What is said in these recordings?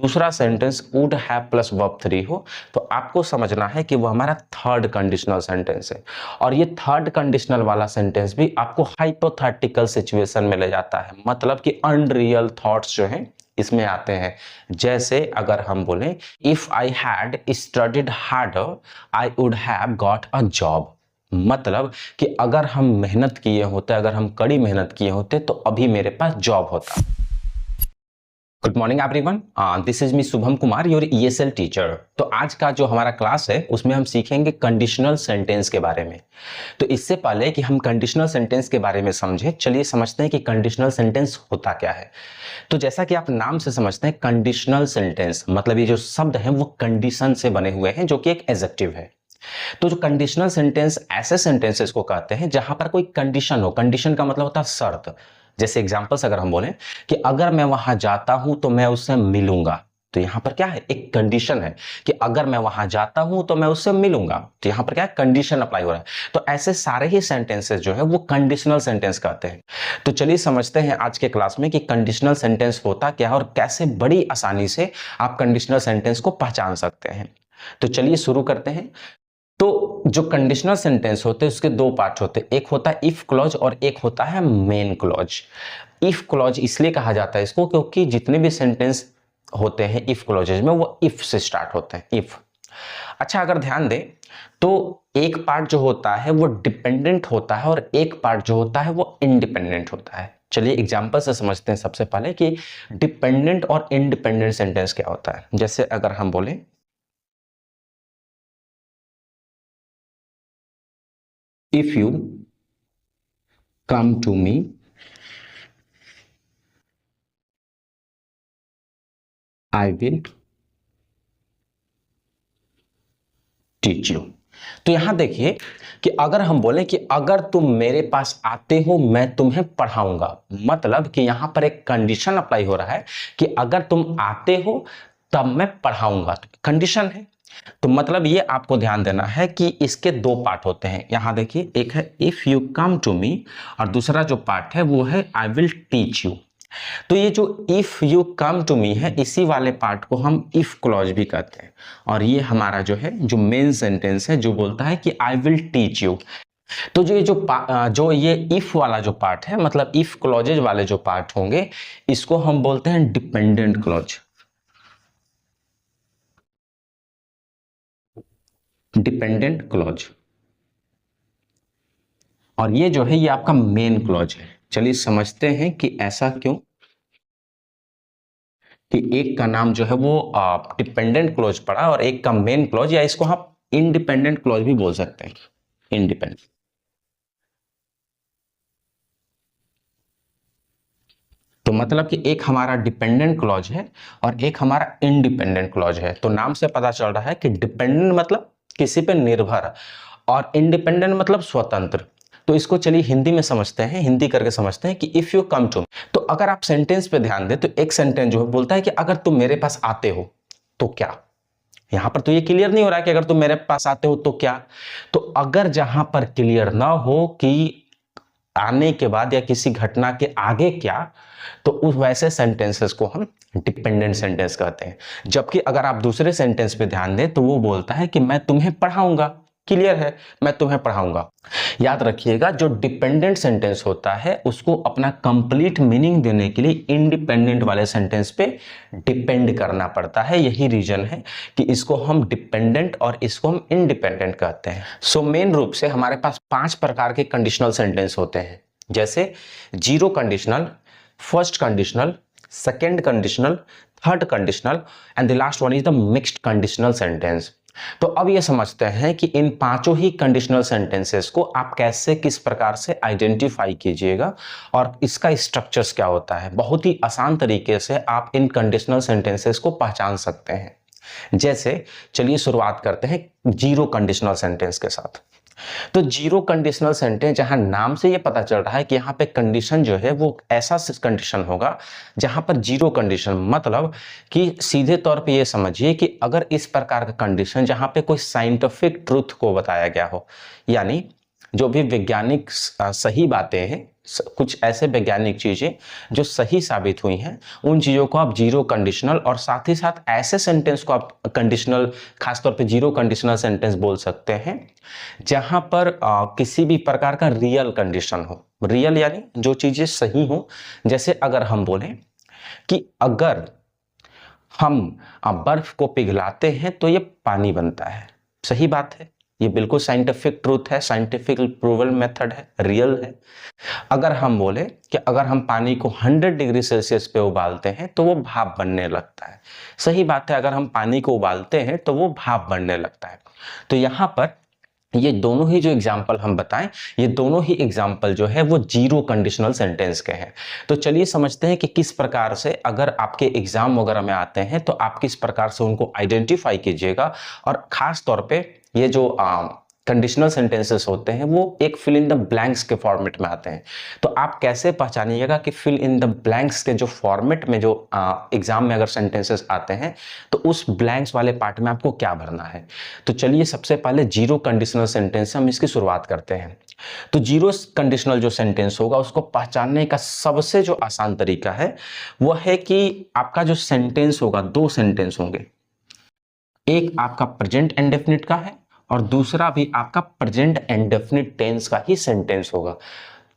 दूसरा sentence would have plus verb 3 हो, तो आपको समझना है कि वो हमारा थर्ड कंडीशनल सेंटेंस है। और ये थर्ड कंडीशनल वाला सेंटेंस भी आपको हाइपोथेटिकल सिचुएशन में ले जाता है, मतलब कि अनरियल थॉट्स जो हैं इसमें आते हैं। जैसे अगर हम बोलें if I had studied harder I would have got a job, मतलब कि अगर हम मेहनत किए होते, अगर हम कड़ी मेहनत किए होते तो अभी मेरे पास जॉब होता। Good morning everyone, this is me Shubham Kumar, your ESL teacher. तो आज का जो हमारा क्लास है उसमें हम सीखेंगे कंडीशनल सेंटेंस के बारे में। तो इससे पहले कि हम कंडीशनल सेंटेंस के बारे में समझें, चलिए समझते हैं कि कंडीशनल सेंटेंस होता क्या है। तो जैसा कि आप नाम से समझते हैं, कंडीशनल सेंटेंस मतलब ये जो शब्द हैं वो कंडीशन से बने हुए हैं, जो कि एक एडजेक्टिव है। तो जो कंडीशनल सेंटेंस ऐसे सेंटेंसेस को कहते हैं जहां पर कोई कंडीशन हो। कंडीशन का मतलब होता है शर्त। जैसे एग्जांपल्स अगर हम बोलें कि अगर मैं वहां जाता हूं तो मैं उससे मिलूंगा, तो यहां पर क्या है, एक कंडीशन है कि अगर मैं वहां जाता हूं तो मैं उससे मिलूंगा। तो यहां पर क्या है, कंडीशन अप्लाई हो रहा है। तो ऐसे सारे ही सेंटेंसेस जो है वो कंडीशनल सेंटेंस कहते हैं। तो चलिए समझते हैं आज के क्लास में कि कंडीशनल सेंटेंस होता क्या है और कैसे बड़ी आसानी से आप कंडीशनल सेंटेंस को पहचान सकते हैं। तो चलिए शुरू करते हैं। तो जो कंडीशनल सेंटेंस होते हैं उसके दो पार्ट होते हैं, एक होता है इफ क्लॉज और एक होता है मेन क्लॉज। इफ क्लॉज इसलिए कहा जाता है इसको क्योंकि जितने भी सेंटेंस होते हैं इफ क्लॉजेज में वो इफ से स्टार्ट होते हैं, इफ। अच्छा, अगर ध्यान दें तो एक पार्ट जो होता है वो डिपेंडेंट होता है और एक पार्ट जो होता है वो इंडिपेंडेंट होता है। चलिए एग्जांपल से समझते हैं सबसे पहले कि डिपेंडेंट और इंडिपेंडेंट सेंटेंस क्या होता है। जैसे अगर हम बोले if you come to me I will teach you। तो यहां देखिए कि अगर हम बोले कि अगर तुम मेरे पास आते हो मैं तुम्हें पढ़ाऊंगा, मतलब कि यहां पर एक कंडीशन अप्लाई हो रहा है कि अगर तुम आते हो तब मैं पढ़ाऊंगा, कंडीशन है। तो मतलब ये आपको ध्यान देना है कि इसके दो पार्ट होते हैं। यहां देखिए, एक है if you come to me और दूसरा जो पार्ट है वो है आई विल टीच यू। तो ये जो if you come to me है इसी वाले पार्ट को हम इफ क्लॉज भी कहते हैं। और ये हमारा जो है जो मेन सेंटेंस है जो बोलता है कि आई विल टीच यू। तो जो ये इफ वाला जो पार्ट है, मतलब इफ क्लॉजेज वाले जो पार्ट होंगे, इसको हम बोलते हैं डिपेंडेंट क्लॉज। Dependent clause. और ये जो है ये आपका मेन क्लॉज है। चलिए समझते हैं कि ऐसा क्यों, कि एक का नाम जो है वो डिपेंडेंट क्लॉज पड़ा और एक का मेन क्लॉज, या इसको आप इंडिपेंडेंट क्लॉज भी बोल सकते हैं। इंडिपेंडेंट। तो मतलब कि एक हमारा डिपेंडेंट क्लॉज है और एक हमारा इंडिपेंडेंट क्लॉज है। तो नाम से पता चल रहा है कि डिपेंडेंट मतलब किसी पे निर्भर और इंडिपेंडेंट मतलब स्वतंत्र। तो इसको चलिए हिंदी में समझते हैं, हिंदी करके समझते हैं कि इफ यू कम टू। तो अगर आप सेंटेंस पे ध्यान दें तो एक सेंटेंस जो है बोलता है कि अगर तुम मेरे पास आते हो तो क्या। यहां पर तो ये क्लियर नहीं हो रहा है कि अगर तुम मेरे पास आते हो तो क्या। तो अगर जहां पर क्लियर ना हो कि आने के बाद या किसी घटना के आगे क्या, तो उस वैसे सेंटेंसेस को हम डिपेंडेंट सेंटेंस कहते हैं। जबकि अगर आप दूसरे सेंटेंस पे ध्यान दें तो वो बोलता है कि मैं तुम्हें पढ़ाऊंगा, क्लियर है, मैं तुम्हें पढ़ाऊंगा। याद रखिएगा, जो डिपेंडेंट सेंटेंस होता है उसको अपना कंप्लीट मीनिंग देने के लिए इंडिपेंडेंट वाले सेंटेंस पे डिपेंड करना पड़ता है। यही रीजन है कि इसको हम डिपेंडेंट और इसको हम इंडिपेंडेंट कहते हैं। सो मेन रूप से हमारे पास 5 प्रकार के कंडीशनल सेंटेंस होते हैं, जैसे zero conditional, first conditional, second conditional, third conditional and the last one is the mixed conditional sentence. तो अब ये समझते हैं कि इन पांचों ही कंडीशनल सेंटेंसेस को आप कैसे, किस प्रकार से आइडेंटिफाई कीजिएगा और इसका स्ट्रक्चर्स क्या होता है। बहुत ही आसान तरीके से आप इन कंडीशनल सेंटेंसेस को पहचान सकते हैं। जैसे चलिए शुरुआत करते हैं जीरो कंडीशनल सेंटेंस के साथ। तो जीरो कंडीशनल सेंटेंस, जहां नाम से ये पता चल रहा है कि यहां पे कंडीशन जो है वो ऐसा कंडीशन होगा जहां पर जीरो कंडीशन, मतलब कि सीधे तौर पे ये समझिए कि अगर इस प्रकार का कंडीशन जहां पे कोई साइंटिफिक ट्रूथ को बताया गया हो, यानी जो भी वैज्ञानिक सही बातें हैं कुछ ऐसे वैज्ञानिक चीजें जो सही साबित हुई हैं, उन चीजों को आप जीरो कंडीशनल, और साथ ही साथ ऐसे सेंटेंस को आप कंडीशनल, खासतौर पे जीरो कंडीशनल सेंटेंस बोल सकते हैं जहां पर किसी भी प्रकार का रियल कंडीशन हो। रियल यानी जो चीजें सही हो। जैसे अगर हम बोलें कि अगर हम बर्फ को पिघलाते हैं तो ये पानी बनता है, सही बात है, ये बिल्कुल साइंटिफिक ट्रूथ है, साइंटिफिक प्रूवल मेथड है, रियल है। अगर हम बोले कि अगर हम पानी को 100 डिग्री सेल्सियस पे उबालते हैं तो वो भाप बनने लगता है, सही बात है, अगर हम पानी को उबालते हैं तो वो भाप बनने लगता है। तो यहाँ पर ये दोनों ही जो एग्जाम्पल हम बताएं, ये दोनों ही एग्जाम्पल जो है वो जीरो कंडीशनल सेंटेंस के हैं। तो चलिए समझते हैं कि किस प्रकार से अगर आपके एग्जाम वगैरह में आते हैं तो आप किस प्रकार से उनको आइडेंटिफाई कीजिएगा। और खास तौर पे ये जो कंडीशनल सेंटेंसेस होते हैं वो एक फिल इन द ब्लैंक्स के फॉर्मेट में आते हैं। तो आप कैसे पहचानिएगा कि फिल इन द ब्लैंक्स के जो फॉर्मेट में जो एग्जाम में अगर सेंटेंसेस आते हैं तो उस ब्लैंक्स वाले पार्ट में आपको क्या भरना है। तो चलिए सबसे पहले जीरो कंडीशनल सेंटेंस से हम इसकी शुरुआत करते हैं। तो जीरो कंडीशनल जो सेंटेंस होगा उसको पहचानने का सबसे जो आसान तरीका है वो है कि आपका जो सेंटेंस होगा, दो सेंटेंस होंगे, एक आपका प्रेजेंट इंडेफिनिट का है और दूसरा भी आपका प्रेजेंट इंडेफिनिट टेंस का ही सेंटेंस होगा।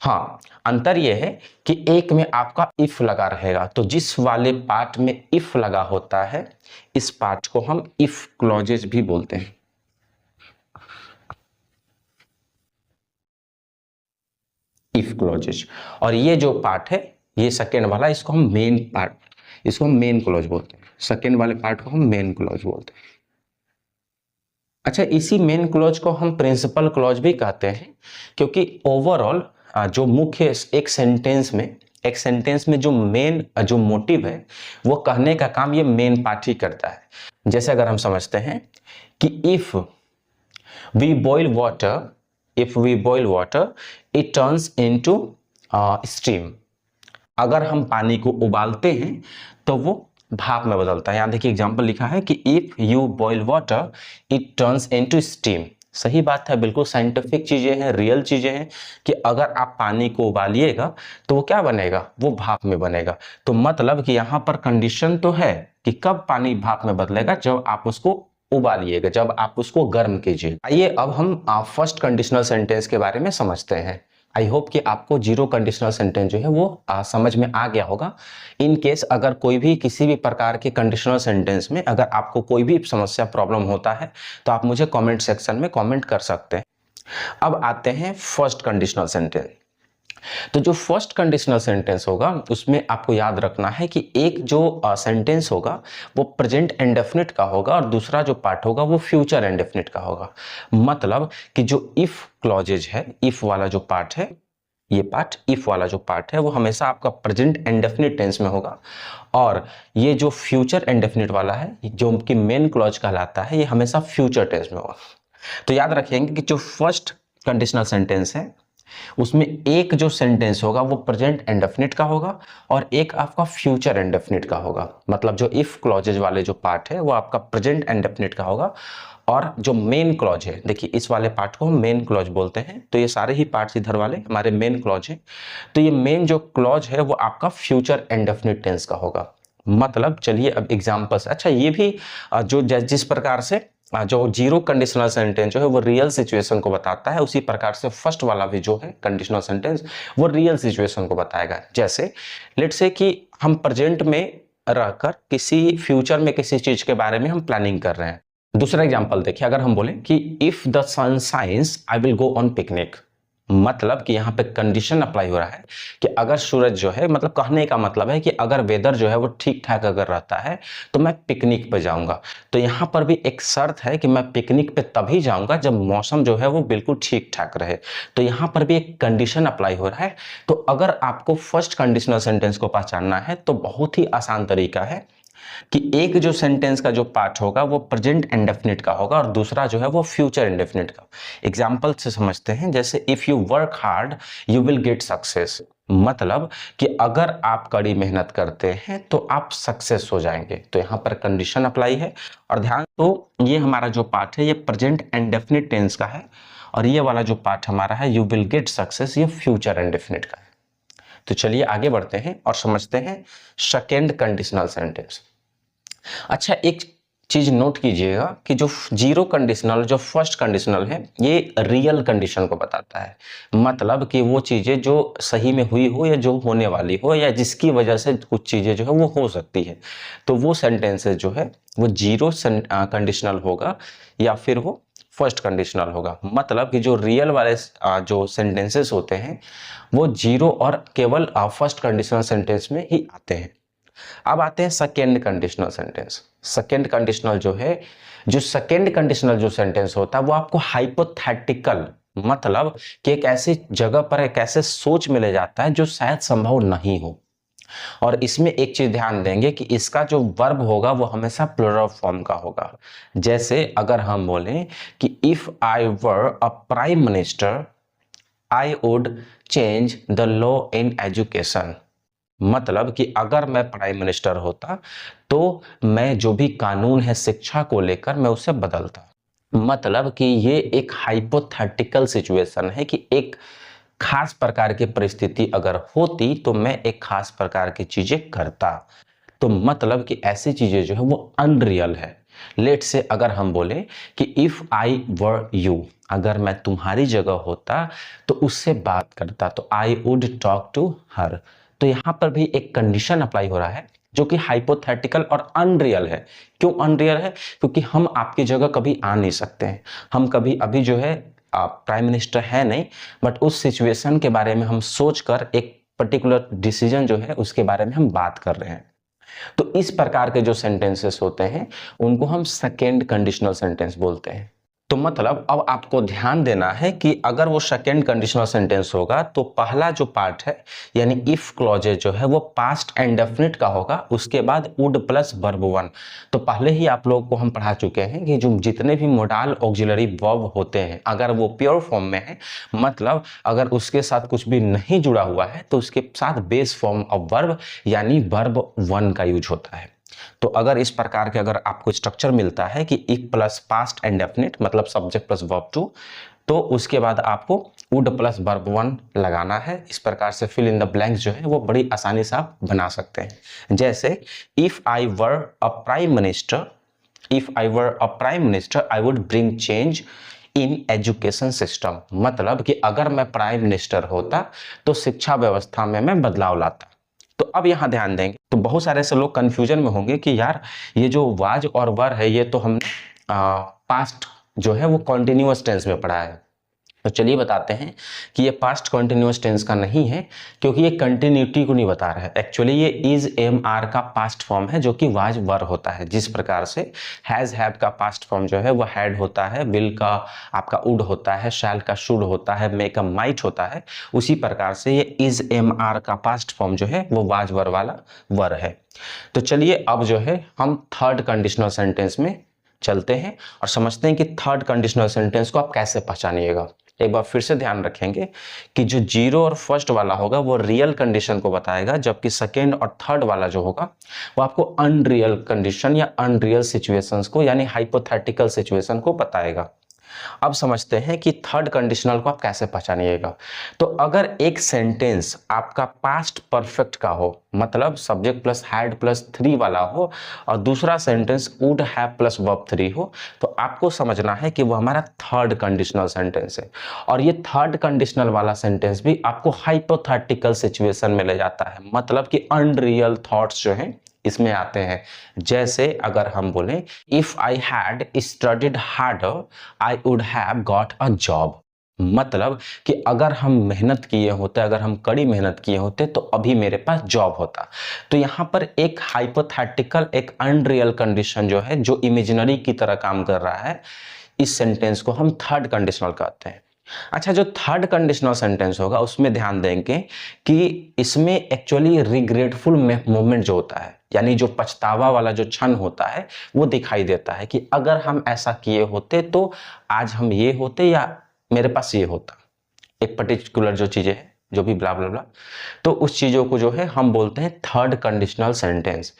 हाँ, अंतर यह है कि एक में आपका इफ लगा रहेगा, तो जिस वाले पार्ट में इफ लगा होता है इस पार्ट को हम इफ क्लॉजेज भी बोलते हैं। If clauses. और ये जो पार्ट है, ये सेकेंड वाला, इसको हम मेन पार्ट, इसको हम मेन क्लॉज बोलते हैं। सेकेंड वाले पार्ट को हम मेन क्लॉज बोलते हैं। अच्छा, इसी मेन क्लॉज को हम प्रिंसिपल क्लॉज भी कहते हैं, क्योंकि ओवरऑल जो मुख्य एक सेंटेंस में जो मेन जो मोटिव है वो कहने का काम ये मेन पार्ट ही करता है। जैसे अगर हम समझते हैं कि if we boil water it turns into steam. अगर हम पानी को उबालते हैं तो वो भाप में बदलता है। यहां देखिए एग्जांपल लिखा है कि if you boil water it turns into steam. सही बात है, बिल्कुल साइंटिफिक चीजें हैं, रियल चीजें हैं कि अगर आप पानी को उबालिएगा तो वो क्या बनेगा, वो भाप में बनेगा। तो मतलब कि यहां पर कंडीशन तो है कि कब पानी भाप में बदलेगा, जब आप उसको उबालिएगा, जब आप उसको गर्म कीजिए। आइए अब हम फर्स्ट कंडीशनल सेंटेंस के बारे में समझते हैं। आई होप कि आपको जीरो कंडीशनल सेंटेंस जो है वो समझ में आ गया होगा। इन केस अगर कोई भी किसी भी प्रकार के कंडीशनल सेंटेंस में अगर आपको कोई भी समस्या प्रॉब्लम होता है तो आप मुझे कमेंट सेक्शन में कमेंट कर सकते हैं। अब आते हैं फर्स्ट कंडीशनल सेंटेंस। तो जो फर्स्ट कंडीशनल सेंटेंस होगा उसमें आपको याद रखना है कि एक जो सेंटेंस होगा वो प्रेजेंट इंडेफिनिट का होगा और दूसरा जो पार्ट होगा वो फ्यूचर इंडेफिनिट का होगा। मतलब कि जो इफ क्लॉजेज है, इफ वाला जो पार्ट है, ये पार्ट इफ वाला जो पार्ट है वो हमेशा आपका प्रेजेंट इंडेफिनिट टेंस में होगा, और ये जो फ्यूचर इंडेफिनिट वाला है जो कि मेन क्लॉज कहलाता है ये हमेशा फ्यूचर टेंस में होगा। तो याद रखेंगे कि जो फर्स्ट कंडीशनल सेंटेंस है उसमें एक जो सेंटेंस होगा वो प्रेजेंट इंडेफिनिट का होगा और एक आपका फ्यूचर इंडेफिनिट का होगा। मतलब जो इफ क्लॉजेज वाले जो पार्ट है वो आपका प्रेजेंट इंडेफिनिट का होगा, और जो मेन क्लॉज है, देखिए इस वाले पार्ट को हम मेन क्लॉज बोलते हैं। तो ये सारे ही पार्ट्स इधर वाले हमारे मेन क्लॉज है। तो ये मेन जो क्लॉज है वो आपका फ्यूचर इंडेफिनिट टेंस का होगा। मतलब चलिए अब एग्जांपल्स, अच्छा ये भी जो जिस प्रकार से जो जीरो कंडीशनल सेंटेंस जो है वो रियल सिचुएशन को बताता है, उसी प्रकार से फर्स्ट वाला भी जो है कंडीशनल सेंटेंस वो रियल सिचुएशन को बताएगा। जैसे लेट्स से कि हम प्रेजेंट में रहकर किसी फ्यूचर में किसी चीज के बारे में हम प्लानिंग कर रहे हैं। दूसरा एग्जांपल देखिए, अगर हम बोलें कि if the sun shines I will go on picnic. मतलब कि यहाँ पे कंडीशन अप्लाई हो रहा है कि अगर सूरज जो है, मतलब कहने का मतलब है कि अगर वेदर जो है वो ठीक ठाक अगर रहता है तो मैं पिकनिक पे जाऊंगा। तो यहाँ पर भी एक शर्त है कि मैं पिकनिक पे तभी जाऊंगा जब मौसम जो है वो बिल्कुल ठीक ठाक रहे। तो यहाँ पर भी एक कंडीशन अप्लाई हो रहा है। तो अगर आपको फर्स्ट कंडीशनल सेंटेंस को पहचानना है तो बहुत ही आसान तरीका है कि एक जो सेंटेंस का जो पार्ट होगा वो प्रेजेंट इंडेफिनिट का होगा और दूसरा जो है वो फ्यूचर इंडेफिनिट का। एग्जांपल से समझते हैं, जैसे if you work hard you will get success. मतलब कि अगर आप कड़ी मेहनत करते हैं तो आप सक्सेस हो जाएंगे। तो यहाँ पर कंडीशन अप्लाई है। और ध्यान, तो ये हमारा जो पार्ट है ये प्रेजेंट इंडेफिनिट टेंस का है और ये वाला जो पार्ट हमारा है यू विल गेट सक्सेस, ये फ्यूचर इंडेफिनिट का है। तो चलिए आगे बढ़ते हैं और समझते हैं सेकेंड कंडीशनल सेंटेंस। अच्छा, एक चीज नोट कीजिएगा कि जो जीरो कंडीशनल, जो फर्स्ट कंडीशनल है, ये रियल कंडीशन को बताता है। मतलब कि वो चीजें जो सही में हुई हो या जो होने वाली हो या जिसकी वजह से कुछ चीजें जो है वो हो सकती है, तो वो सेंटेंसेस जो है वो जीरो कंडीशनल होगा या फिर वो फर्स्ट कंडीशनल होगा। मतलब कि जो रियल वाले जो सेंटेंसेस होते हैं वो जीरो और केवल फर्स्ट कंडीशनल सेंटेंस में ही आते हैं। अब आते हैं second conditional sentence. Second conditional जो है, जो सेकेंड कंडीशनल जो सेंटेंस होता है वो आपको हाइपोथेटिकल, मतलब कि एक ऐसी जगह पर, एक ऐसे सोच में ले जाता है जो शायद संभव नहीं हो। और इसमें एक चीज ध्यान देंगे कि इसका जो वर्ब होगा वो हमेशा प्लुरल फॉर्म का होगा। जैसे अगर हम बोलें कि if I were a prime minister I would change the law in education. मतलब कि अगर मैं प्राइम मिनिस्टर होता तो मैं जो भी कानून है शिक्षा को लेकर मैं उसे बदलता। मतलब कि ये एक हाइपोथेटिकल सिचुएशन है कि एक खास प्रकार की परिस्थिति अगर होती तो मैं एक खास प्रकार की चीजें करता। तो मतलब कि ऐसी चीजें जो है वो अनरियल है। लेट से अगर हम बोले कि इफ आई वर यू, अगर मैं तुम्हारी जगह होता तो उससे बात करता, तो I would talk to her. तो यहां पर भी एक कंडीशन अप्लाई हो रहा है जो कि हाइपोथेटिकल और अनरियल है। क्यों अनरियल है? क्योंकि हम आपकी जगह कभी आ नहीं सकते हैं। हम कभी अभी जो है प्राइम मिनिस्टर है नहीं, बट उस सिचुएशन के बारे में हम सोचकर एक पर्टिकुलर डिसीजन जो है उसके बारे में हम बात कर रहे हैं। तो इस प्रकार के जो सेंटेंसेस होते हैं उनको हम सेकेंड कंडीशनल सेंटेंस बोलते हैं। तो मतलब अब आपको ध्यान देना है कि अगर वो सेकेंड कंडीशनल सेंटेंस होगा तो पहला जो पार्ट है यानी इफ क्लॉजेज जो है वो पास्ट एंड डेफिनिट का होगा, उसके बाद वुड प्लस वर्ब वन। तो पहले ही आप लोगों को हम पढ़ा चुके हैं कि जो जितने भी मोडाल ऑक्सिलरी वर्ब होते हैं अगर वो प्योर फॉर्म में है, मतलब अगर उसके साथ कुछ भी नहीं जुड़ा हुआ है, तो उसके साथ बेस फॉर्म ऑफ वर्ब यानी वर्ब वन का यूज होता है। तो अगर इस प्रकार के अगर आपको स्ट्रक्चर मिलता है कि if plus past and definite मतलब सब्जेक्ट प्लस वर्ब टू, तो उसके बाद आपको वुड प्लस वर्ब वन लगाना है। इस प्रकार से फिल इन द ब्लैंक्स जो है वो बड़ी आसानी से आप बना सकते हैं। जैसे if I were a prime minister, if I were a prime minister I would bring change in education system. मतलब कि अगर मैं प्राइम मिनिस्टर होता तो शिक्षा व्यवस्था में मैं बदलाव लाता। तो अब यहां ध्यान देंगे तो बहुत सारे ऐसे लोग कंफ्यूजन में होंगे कि यार ये जो वाज और वर है ये तो हमने पास्ट जो है वो कॉन्टिन्यूअस टेंस में पढ़ा है। तो चलिए बताते हैं कि ये पास्ट कॉन्टिन्यूअस टेंस का नहीं है, क्योंकि ये कंटिन्यूटी को नहीं बता रहा है। एक्चुअली ये इज एम आर का पास्ट फॉर्म है जो कि वाज वर होता है। जिस प्रकार से हैज हैव का पास्ट फॉर्म जो है वो हैड होता है, विल का आपका वुड होता है, शैल का शुड होता है, मे का माइट होता है, उसी प्रकार से ये इज एम आर का पास्ट फॉर्म जो है वो वाज वर वाला वर है। तो चलिए अब जो है हम थर्ड कंडीशनल सेंटेंस में चलते हैं और समझते हैं कि थर्ड कंडीशनल सेंटेंस को आप कैसे पहचानिएगा। एक बार फिर से ध्यान रखेंगे कि जो जीरो और फर्स्ट वाला होगा वो रियल कंडीशन को बताएगा, जबकि सेकेंड और थर्ड वाला जो होगा वो आपको अनरियल कंडीशन या अनरियल सिचुएशंस को यानी हाइपोथेटिकल सिचुएशन को बताएगा। अब समझते हैं कि थर्ड कंडीशनल को आप कैसे पहचानिएगा। तो अगर एक सेंटेंस आपका पास्ट परफेक्ट का हो, मतलब subject plus had plus three वाला हो, और दूसरा sentence would have plus verb three हो, तो आपको समझना है कि वो हमारा थर्ड कंडीशनल सेंटेंस है। और ये थर्ड कंडीशनल वाला सेंटेंस भी आपको हाइपोथेटिकल सिचुएशन में ले जाता है, मतलब कि अनरियल थॉट्स जो हैं इसमें आते हैं। जैसे अगर हम बोलें if I had studied harder I would have got a job. मतलब कि अगर हम मेहनत किए होते, अगर हम कड़ी मेहनत किए होते तो अभी मेरे पास जॉब होता। तो यहाँ पर एक हाइपोथेटिकल, एक अनरियल कंडीशन जो है, जो इमेजिनरी की तरह काम कर रहा है, इस सेंटेंस को हम थर्ड कंडीशनल कहते हैं। अच्छा, जो थर्ड कंडीशनल सेंटेंस होगा उसमें ध्यान देंगे कि इसमें एक्चुअली रिग्रेटफुल मोमेंट जो होता है, यानी जो पछतावा वाला जो क्षण होता है वो दिखाई देता है कि अगर हम ऐसा किए होते तो आज हम ये होते या मेरे पास ये होता। एक पर्टिकुलर जो चीजें हैं, जो भी ब्ला ब्ला ब्ला, तो उस चीजों को जो है हम बोलते हैं थर्ड कंडीशनल सेंटेंस।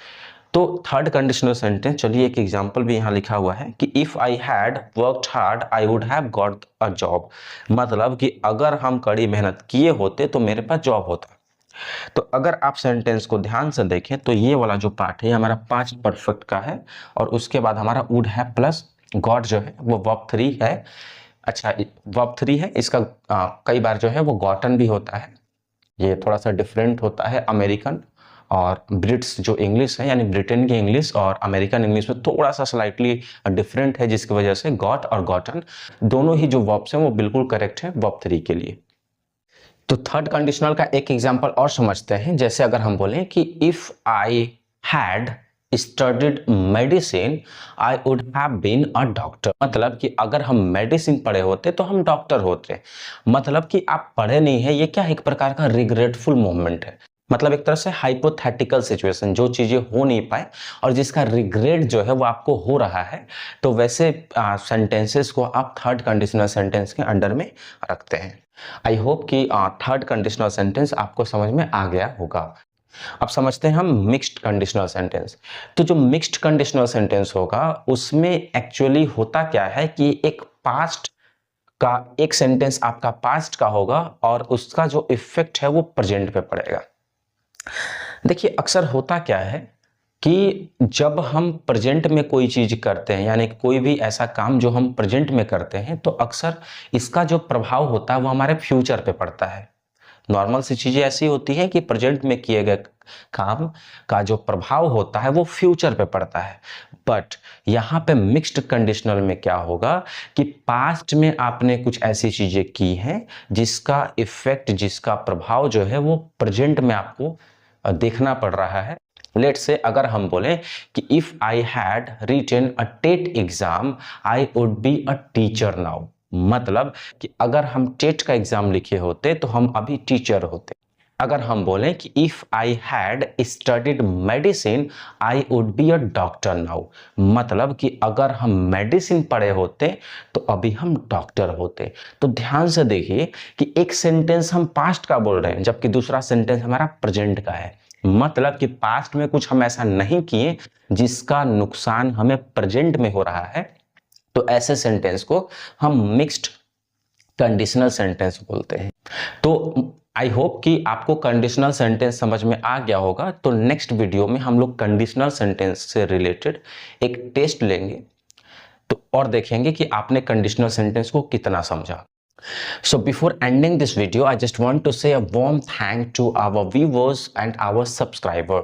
तो थर्ड कंडीशनल सेंटेंस, चलिए एक एग्जांपल भी यहाँ लिखा हुआ है कि if I had worked hard I would have got a job. मतलब कि अगर हम कड़ी मेहनत किए होते तो मेरे पास जॉब होता। तो अगर आप सेंटेंस को ध्यान से देखें तो ये वाला जो पार्ट है हमारा पास्ट परफेक्ट का है, और उसके बाद हमारा वुड है प्लस गॉट जो है वो वर्ब 3 है। अच्छा, वर्ब 3 है, इसका कई बार जो है वो गॉटन भी होता है। ये थोड़ा सा डिफरेंट होता है अमेरिकन और ब्रिट्स जो इंग्लिश है, यानी ब्रिटेन की इंग्लिश और अमेरिकन इंग्लिश में थोड़ा सा स्लाइटली डिफरेंट है, जिसकी वजह से गॉट और गॉटन दोनों ही जो वर्ब्स हैं वो बिल्कुल करेक्ट है वर्ब 3 के लिए। तो थर्ड कंडीशनल का एक एग्जांपल और समझते हैं। जैसे अगर हम बोलें कि if I had studied medicine I would have been a doctor, मतलब कि अगर हम मेडिसिन पढ़े होते तो हम डॉक्टर होते। मतलब कि आप पढ़े नहीं है, ये क्या एक प्रकार का रिग्रेटफुल मोमेंट है, मतलब एक तरह से हाइपोथेटिकल सिचुएशन, जो चीजें हो नहीं पाए और जिसका रिग्रेट जो है वो आपको हो रहा है। तो वैसे सेंटेंसेस को आप थर्ड कंडीशनल सेंटेंस के अंडर में रखते हैं। आई होप कि थर्ड कंडीशनल सेंटेंस आपको समझ में आ गया होगा। अब समझते हैं हम मिक्स्ड कंडीशनल सेंटेंस। तो जो मिक्स्ड कंडीशनल सेंटेंस होगा उसमें एक्चुअली होता क्या है कि एक पास्ट का एक सेंटेंस आपका पास्ट का होगा और उसका जो इफेक्ट है वो प्रेजेंट पे पड़ेगा। देखिए अक्सर होता क्या है कि जब हम प्रेजेंट में कोई चीज करते हैं, यानी कोई भी ऐसा काम जो हम प्रेजेंट में करते हैं, तो अक्सर इसका जो प्रभाव होता है वो हमारे फ्यूचर पे पड़ता है। नॉर्मल सी चीजें ऐसी होती हैं कि प्रेजेंट में किए गए काम का जो प्रभाव होता है वो फ्यूचर पे पड़ता है। बट यहाँ पे मिक्स्ड कंडीशनल में क्या होगा कि पास्ट में आपने कुछ ऐसी चीजें की हैं जिसका इफेक्ट, जिसका प्रभाव जो है वो प्रेजेंट में आपको देखना पड़ रहा है। लेट से अगर हम बोलें कि if I had written a TET exam I would be a teacher now, मतलब कि अगर हम टेट का एग्जाम लिखे होते तो हम अभी टीचर होते। अगर हम बोलें कि if I had studied medicine I would be a doctor now, मतलब कि अगर हम मेडिसिन पढ़े होते तो अभी हम डॉक्टर होते। तो ध्यान से देखिए कि एक सेंटेंस हम पास्ट का बोल रहे हैं जबकि दूसरा सेंटेंस हमारा प्रेजेंट का है, मतलब कि पास्ट में कुछ हम ऐसा नहीं किए जिसका नुकसान हमें प्रेजेंट में हो रहा है। तो ऐसे सेंटेंस को हम मिक्स्ड कंडीशनल सेंटेंस बोलते हैं। तो आई होप कि आपको कंडीशनल सेंटेंस समझ में आ गया होगा। तो नेक्स्ट वीडियो में हम लोग कंडीशनल सेंटेंस से रिलेटेड एक टेस्ट लेंगे तो और देखेंगे कि आपने कंडीशनल सेंटेंस को कितना समझा। So before ending this video, I just want to say a warm thank to our viewers and our subscribers.